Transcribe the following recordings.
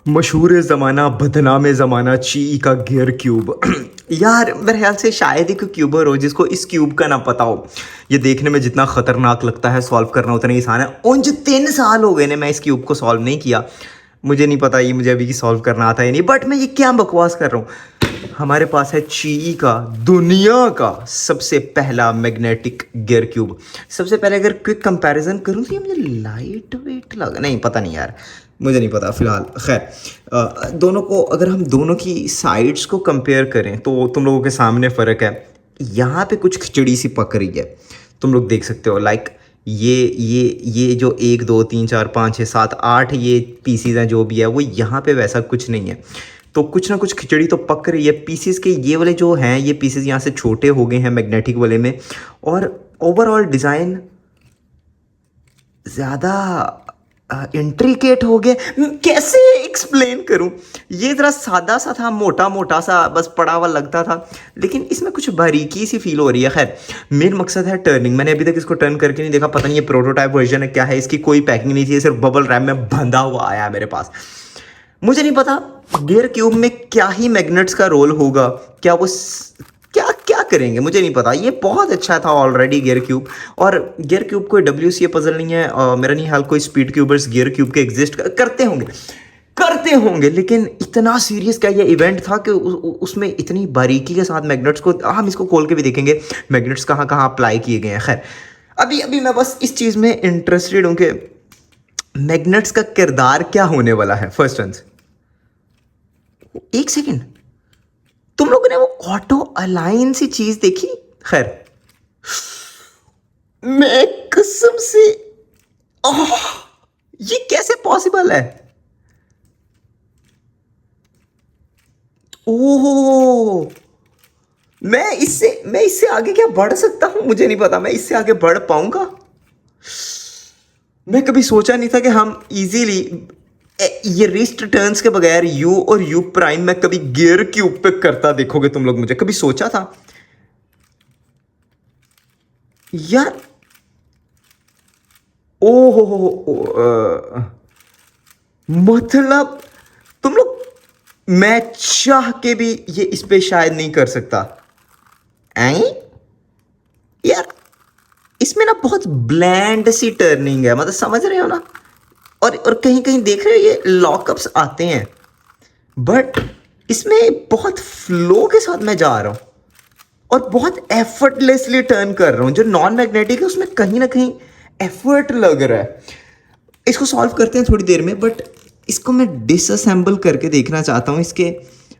मशहूर ज़माना बदनाम ज़माना ची का गियर क्यूब। यार मेरे ख्याल से शायद ही कोई क्यूबर हो जिसको इस क्यूब का ना पता हो। ये देखने में जितना ख़तरनाक लगता है, सॉल्व करना उतना ही आसान है। उन 3 साल हो गए ने मैं इस क्यूब को सॉल्व नहीं किया। मुझे नहीं पता ये मुझे अभी की सॉल्व करना आता है नहीं, बट मैं ये क्या बकवास कर रहा हूँ। हमारे पास है ची का दुनिया का सबसे पहला मैग्नेटिक गियर क्यूब। सबसे पहले अगर क्विक कंपैरिजन करूँ तो ये मुझे लाइट वेट लगा, नहीं पता नहीं यार, मुझे नहीं पता फिलहाल। खैर दोनों को अगर हम दोनों की साइड्स को कंपेयर करें तो तुम लोगों के सामने फ़र्क है। यहाँ पे कुछ खिचड़ी सी पक रही है, तुम लोग देख सकते हो। लाइक ये जो 1 2 3 4 5 6 7 8 ये पीसीज हैं जो भी है, वो यहाँ पे वैसा कुछ नहीं है। तो कुछ ना कुछ खिचड़ी तो पक रही है। पीसीस के ये वाले जो हैं, ये पीसीस यहाँ से छोटे हो गए हैं मैग्नेटिक वाले में, और ओवरऑल डिज़ाइन ज़्यादा इंट्रिकेट हो गया। कैसे एक्सप्लेन करूं, ये ज़रा सादा सा था, मोटा मोटा सा बस पड़ा हुआ लगता था, लेकिन इसमें कुछ बारीकी सी फील हो रही है। खैर मेन मकसद है टर्निंग। मैंने अभी तक इसको टर्न करके नहीं देखा, पता नहीं ये प्रोटोटाइप वर्जन है क्या है। इसकी कोई पैकिंग नहीं थी, सिर्फ बबल रैप में बंधा हुआ आया है मेरे पास। मुझे नहीं पता गियर क्यूब में क्या ही मैग्नेट्स का रोल होगा, क्या वो क्या क्या करेंगे, मुझे नहीं पता। ये बहुत अच्छा था ऑलरेडी गियर क्यूब, और गियर क्यूब कोई WCA पजल नहीं है। मेरा नहीं ख्याल कोई स्पीड क्यूबर्स गियर क्यूब के एग्जिस्ट करते होंगे, लेकिन इतना सीरियस क्या ये इवेंट था कि उसमें इतनी बारीकी के साथ मैग्नेट्स को, हम इसको खोल के भी देखेंगे मैग्नेट्स कहाँ कहाँ अप्लाई किए गए हैं। खैर अभी मैं बस इस चीज़ में इंटरेस्टेड हूँ कि मैग्नेट्स का किरदार क्या होने वाला है। फर्स्ट आंसर, एक सेकेंड, तुम लोगों ने वो ऑटो अलाइन सी चीज देखी? खैर मैं कसम से, ओह ये कैसे पॉसिबल है? ओह मैं इससे आगे क्या बढ़ सकता हूं? मुझे नहीं पता मैं इससे आगे बढ़ पाऊंगा। मैं कभी सोचा नहीं था कि हम इजीली ये रिस्ट टर्न्स के बगैर यू और यू प्राइम में कभी गियर क्यूब पे करता देखोगे तुम लोग। मुझे कभी सोचा था यार? ओहो मतलब तुम लोग, मैं चाह के भी ये इस पे शायद नहीं कर सकता। ऐ यार इसमें ना बहुत ब्लैंड सी टर्निंग है, मतलब समझ रहे हो ना? और कहीं कहीं देख रहे हो ये लॉकअप्स आते हैं, बट इसमें बहुत फ्लो के साथ मैं जा रहा हूं और बहुत एफर्टलेसली टर्न कर रहा हूं। जो नॉन मैग्नेटिक है उसमें कहीं ना कहीं एफर्ट लग रहा है। इसको सॉल्व करते हैं थोड़ी देर में, बट इसको मैं डिसअसेंबल करके देखना चाहता हूँ। इसके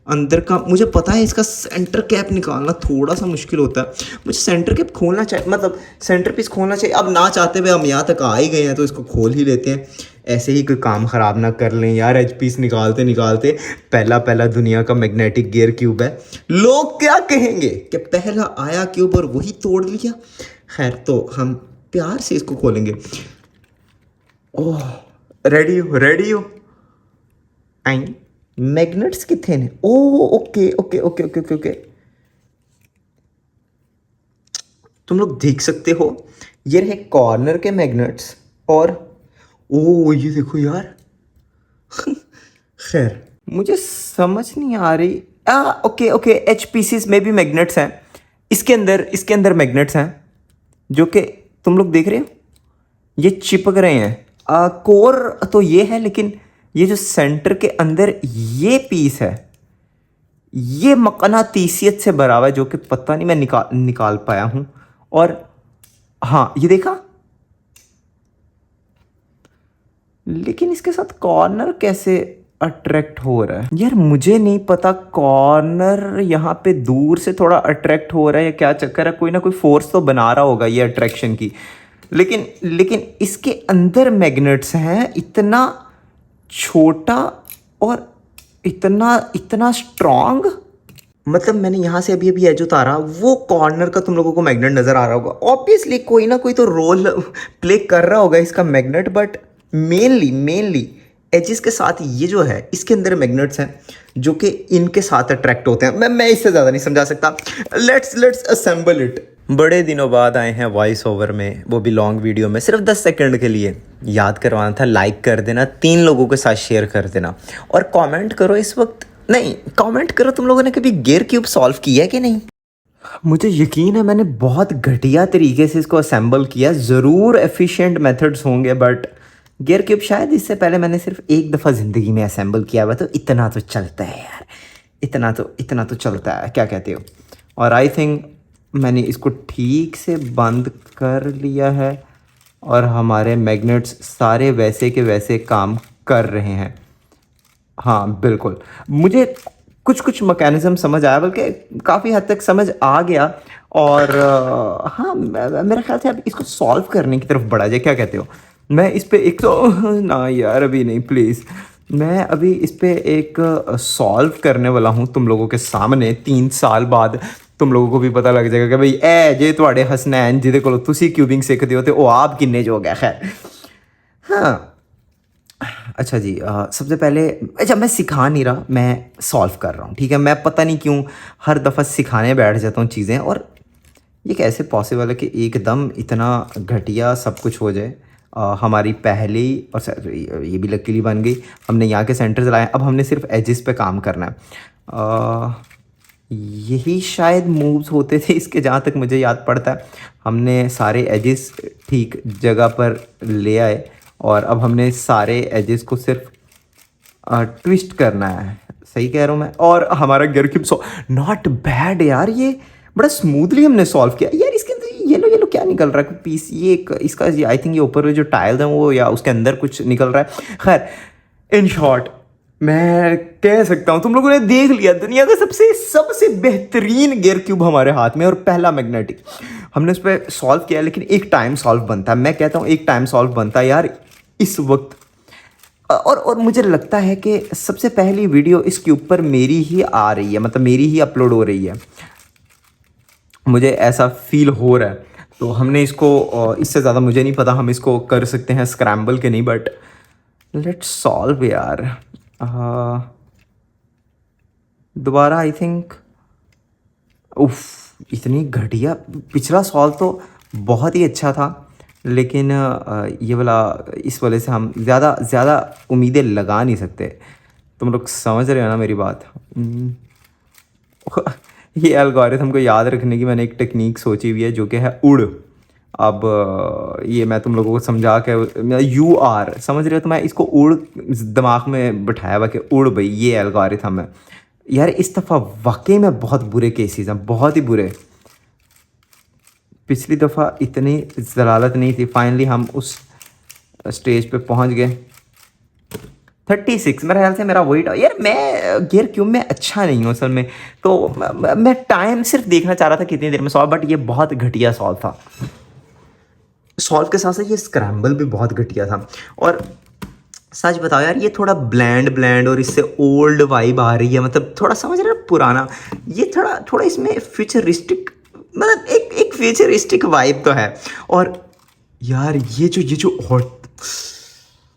अंदर का मुझे पता है, इसका सेंटर कैप निकालना थोड़ा सा मुश्किल होता है। मुझे सेंटर कैप खोलना चाहिए, मतलब सेंटर पीस खोलना चाहिए। अब ना चाहते हुए हम यहाँ तक आ ही गए हैं तो इसको खोल ही लेते हैं। ऐसे ही कोई काम ख़राब ना कर लें यार। एच पीस निकालते निकालते पहला दुनिया का मैग्नेटिक गियर क्यूब है, लोग क्या कहेंगे कि पहला आया क्यूब और वही तोड़ लिया। खैर तो हम प्यार से इसको खोलेंगे। ओह रेडी हो? आई मैग्नेट्स कितने ने? Oh okay. तुम लोग देख सकते हो ये रहे कॉर्नर के मैग्नेट्स, और ओ ये देखो यार। खैर मुझे समझ नहीं आ रही। ओके एच पीसीस में भी मैग्नेट्स हैं। इसके अंदर मैग्नेट्स हैं जो कि तुम लोग देख रहे हो, ये चिपक रहे हैं। कोर तो ये है, लेकिन ये जो सेंटर के अंदर ये पीस है, ये मकनातीसियत से भरा हुआ है, जो कि पता नहीं मैं निकाल पाया हूं। और हाँ ये देखा, लेकिन इसके साथ कॉर्नर कैसे अट्रैक्ट हो रहा है यार? मुझे नहीं पता। कॉर्नर यहाँ पे दूर से थोड़ा अट्रैक्ट हो रहा है या क्या चक्कर है? कोई ना कोई फोर्स तो बना रहा होगा ये अट्रैक्शन की, लेकिन इसके अंदर मैग्नेट्स हैं, इतना छोटा और इतना स्ट्रांग। मतलब मैंने यहाँ से अभी एज उतारा, वो कॉर्नर का तुम लोगों को मैग्नेट नज़र आ रहा होगा। ऑब्वियसली कोई ना कोई तो रोल प्ले कर रहा होगा इसका मैग्नेट, बट मेनली एजेस के साथ ये जो है इसके अंदर मैग्नेट्स हैं जो कि इनके साथ अट्रैक्ट होते हैं। मैं इससे ज़्यादा नहीं समझा सकता। Let's assemble it. बड़े दिनों बाद आए हैं वॉइस ओवर में, वो भी लॉन्ग वीडियो में, सिर्फ 10 सेकंड के लिए। याद करवाना था, लाइक कर देना, 3 लोगों के साथ शेयर कर देना और कमेंट करो इस वक्त। नहीं, कमेंट करो तुम लोगों ने कभी गियर क्यूब सॉल्व किया है कि नहीं। मुझे यकीन है मैंने बहुत घटिया तरीके से इसको असेंबल किया। ज़रूर एफिशिएंट मेथड्स होंगे बट गियर क्यूब शायद इससे पहले मैंने सिर्फ एक दफ़ा ज़िंदगी में असेंबल किया हुआ, तो इतना तो चलता है यार, इतना तो चलता है, क्या कहते हो। और आई थिंक मैंने इसको ठीक से बंद कर लिया है और हमारे मैग्नेट्स सारे वैसे के वैसे काम कर रहे हैं। हाँ बिल्कुल, मुझे कुछ मैकेनिज़्म समझ आया, बल्कि काफ़ी हद तक समझ आ गया। और हाँ, मेरा ख्याल से अब इसको सॉल्व करने की तरफ बढ़ा जाए, क्या कहते हो। मैं इस पे एक तो ना यार अभी नहीं प्लीज़, मैं अभी इस पे एक सॉल्व करने वाला हूँ तुम लोगों के सामने। 3 साल बाद तुम लोगों को भी पता लग जाएगा कि भाई ए जे ਤੁਹਾਡੇ हसनैन जिदे को तुसी क्यूबिंग सीखते हो तो वो आप किन्ने जोग है। खैर हाँ, अच्छा जी, सबसे पहले, अच्छा मैं सिखा नहीं रहा, मैं सॉल्व कर रहा हूँ, ठीक है। मैं पता नहीं क्यों हर दफ़ा सिखाने बैठ जाता हूँ चीज़ें, और ये कैसे पॉसिबल है कि एकदम इतना घटिया सब कुछ हो जाए। हमारी पहली और ये भी लकीली बन गई, हमने यहाँ के सेंटर्स लाए। अब हमने सिर्फ एजेस पे काम करना है। यही शायद मूव्स होते थे इसके, जहाँ तक मुझे याद पड़ता है। हमने सारे एजेस ठीक जगह पर ले आए और अब हमने सारे एजेस को सिर्फ ट्विस्ट करना है। सही कह रहा हूँ मैं। और हमारा गियर क्यूब नॉट बैड यार, ये बड़ा स्मूथली हमने सॉल्व किया यार। इसके अंदर येलो येलो क्या निकल रहा है, कोई पीस, ये एक इसका आई थिंक ये ऊपर जो टाइल्स हैं वो, या उसके अंदर कुछ निकल रहा है। खैर इन शॉर्ट मैं कह सकता हूँ तुम लोगों ने देख लिया दुनिया का सबसे बेहतरीन गियर क्यूब हमारे हाथ में, और पहला मैग्नेटिक हमने उस पर सॉल्व किया। लेकिन एक टाइम सॉल्व बनता है, मैं कहता हूँ एक टाइम सॉल्व बनता है यार इस वक्त। और मुझे लगता है कि सबसे पहली वीडियो इस क्यूब पर मेरी ही आ रही है, मतलब मेरी ही अपलोड हो रही है, मुझे ऐसा फील हो रहा है। तो हमने इसको, इससे ज़्यादा मुझे नहीं पता हम इसको कर सकते हैं स्क्रैम्बल के नहीं, बट लेट्स सॉल्व यार। दोबारा आई थिंक, उफ, इतनी घटिया। पिछला सॉल्व तो बहुत ही अच्छा था, लेकिन ये वाला, इस वजह से हम ज़्यादा उम्मीदें लगा नहीं सकते। तुम लोग समझ रहे हो ना मेरी बात। ये एल्गोरिथम को याद रखने की मैंने एक टेक्निक सोची हुई है, जो कि है उड़। अब ये मैं तुम लोगों को समझा के, UR समझ रहे हो, तो मैं इसको उड़ दिमाग में बिठाया हुआ कि उड़ भाई, ये एल्गोरिथम है यार। इस दफ़ा वाकई में बहुत बुरे केसेस हैं, बहुत ही बुरे। पिछली दफ़ा इतनी जलालत नहीं थी। फाइनली हम उस स्टेज पे पहुंच गए। 36 मेरा ख्याल से मेरा वेट यार। मैं गियर क्यूब में अच्छा नहीं हूँ असल में, तो मैं टाइम सिर्फ देखना चाह रहा था कितनी देर में सॉल्व, बट ये बहुत घटिया सॉल्व था। सॉल्व के साथ साथ ये स्क्रैम्बल भी बहुत घटिया था। और सच बताओ यार, ये थोड़ा ब्लैंड और इससे ओल्ड वाइब आ रही है, मतलब थोड़ा समझ रहे हो पुराना। ये थोड़ा इसमें फ्यूचरिस्टिक, मतलब एक फ्यूचरिस्टिक वाइब तो है। और यार ये जो और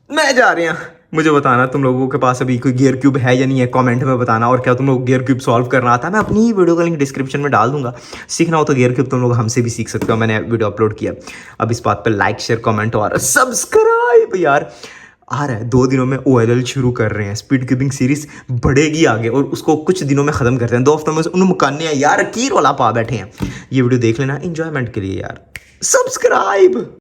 मैं जा रहे हैं, मुझे बताना तुम लोगों के पास अभी कोई गियर क्यूब है या नहीं है, कमेंट में बताना। और क्या तुम लोग गियर क्यूब सॉल्व करना आता है, मैं अपनी ही वीडियो का लिंक डिस्क्रिप्शन में डाल दूंगा। सीखना हो तो गियर क्यूब तुम लोग हमसे भी सीख सकते हो, मैंने वीडियो अपलोड किया। अब इस बात पर लाइक शेयर कमेंट और सब्सक्राइब यार आ रहा है। 2 दिनों में OLL शुरू कर रहे हैं, स्पीड क्यूबिंग सीरीज बढ़ेगी आगे, और उसको कुछ दिनों में ख़त्म करते हैं। 2 हफ्तों में उन्हें मुकाने हैं यार, की रोला पा बैठे हैं। ये वीडियो देख लेना एंजॉयमेंट के लिए यार। सब्सक्राइब।